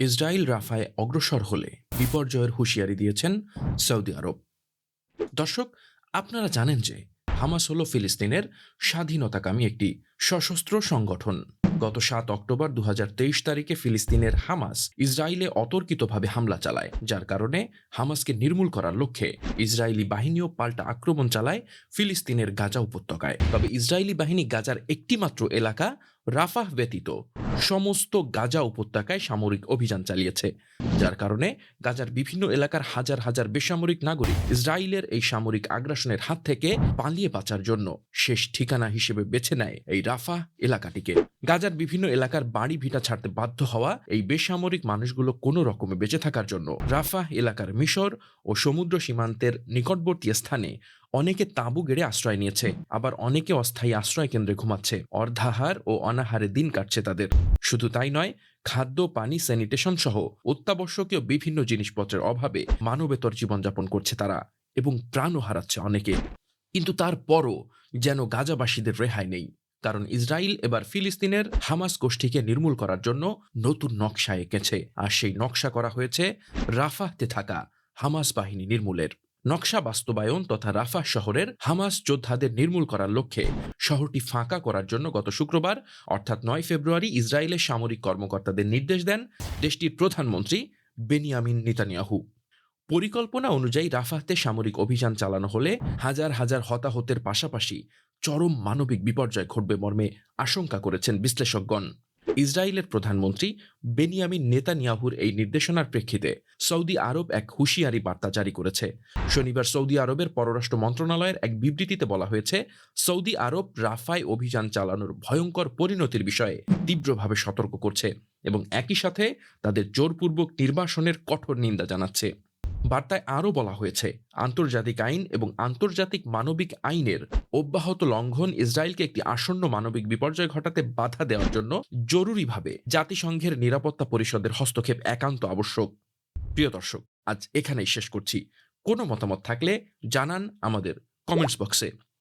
Israel রাফায় অগ্রসর হলে বিপর্যয়ের হুঁশিয়ারি দিয়েছেন সৌদি আরব। দর্শক, আপনারা জানেন যে হামাস হল ফিলিস্তিনের স্বাধীনতাকামী একটি সশস্ত্র সংগঠন। গত 7 অক্টোবর 2023 তারিখে ফিলিস্তিনের হামাস ইসরায়েলে অতর্কিতভাবে হামলা চালায়, যার কারণে হামাসকে নির্মূল করার লক্ষ্যে ইসরায়েলি বাহিনীও পাল্টা আক্রমণ চালায় ফিলিস্তিনের গাজা উপত্যকায়। তবে ইসরায়েলি বাহিনী গাজার একটিমাত্র এলাকা রাফাহ ব্যতীত সমস্ত গাজা উপত্যকায় সামরিক অভিযান চালিয়েছে, যার কারণে গাজার বিভিন্ন এলাকার হাজার হাজার বেসামরিক নাগরিক ইসরায়েলের এই সামরিক আগ্রাসনের হাত থেকে পালিয়ে বাঁচার জন্য শেষ ঠিকানা হিসেবে বেছে নেয় এই রাফাহ এলাকাটিকে। গাজার বিভিন্ন এলাকার বাড়ি ভিটা ছাড়তে বাধ্য হওয়া এই বেসামরিক মানুষগুলো কোনো রকমে বেঁচে থাকার জন্য রাফাহ এলাকার মিশর ও সমুদ্র সীমান্তের নিকটবর্তী স্থানে অনেকে তাঁবু গেড়ে আশ্রয় নিয়েছে, আবার অনেকে অস্থায়ী আশ্রয় কেন্দ্রে ঘুমাচ্ছে। অর্ধাহার ও অনাহারে দিন কাটছে তাদের। শুধু তাই নয়, খাদ্য, পানি, স্যানিটেশন সহ অত্যাবশ্যকীয় বিভিন্ন জিনিসপত্রের অভাবে মানবেতর জীবনযাপন করছে তারা, এবং প্রাণও হারাচ্ছে অনেকে। কিন্তু তারপরও যেন গাজাবাসীদের রেহাই নেই, কারণ ইসরায়েল এবার ফিলিস্তিনের হামাস গোষ্ঠীকে নির্মূল করার জন্য নতুন নকশা এঁকেছে। আর সেই নকশা করা হয়েছে রাফাহতে থাকা হামাস বাহিনী নির্মূলের। নকশা বাস্তবায়ন তথা রাফাহ শহরের হামাস যোদ্ধাদের নির্মূল করার লক্ষ্যে শহরটি ফাঁকা করার জন্য গত শুক্রবার অর্থাৎ 9 ফেব্রুয়ারি ইসরায়েলের সামরিক কর্মকর্তাদের নির্দেশ দেন দেশটির প্রধানমন্ত্রী বেনিয়ামিন নেতানিয়াহু। পরিকল্পনা অনুযায়ী রাফাহতে সামরিক অভিযান চালানো হলে হাজার হাজার হতাহতের পাশাপাশি চরম মানবিক বিপর্যয় ঘটবে মর্মে আশঙ্কা করেছেন বিশ্লেষকগণ। ইসরায়েলের প্রধানমন্ত্রী বেনিয়ামিন নেতানিয়াহুর এই নির্দেশনার প্রেক্ষিতে সৌদি আরব এক হুঁশিয়ারি বার্তা জারি করেছে। শনিবার সৌদি আরবের পররাষ্ট্র মন্ত্রণালয়ের এক বিবৃতিতে বলা হয়েছে, সৌদি আরব রাফায় অভিযান চালানোর ভয়ঙ্কর পরিণতির বিষয়ে তীব্রভাবে সতর্ক করছে এবং একই সাথে তাদের জোরপূর্বক নির্বাসনের কঠোর নিন্দা জানাচ্ছে। বার্তায় আরও বলা হয়েছে, আন্তর্জাতিক আইন এবং আন্তর্জাতিক মানবিক আইনের অব্যাহত লঙ্ঘন ইসরায়েলকে একটি আসন্ন মানবিক বিপর্যয় ঘটাতে বাধা দেওয়ার জন্য জরুরিভাবে জাতিসংঘের নিরাপত্তা পরিষদের হস্তক্ষেপ একান্ত আবশ্যক। প্রিয় দর্শক, আজ এখানেই শেষ করছি। কোনো মতামত থাকলে জানান আমাদের কমেন্টস বক্সে।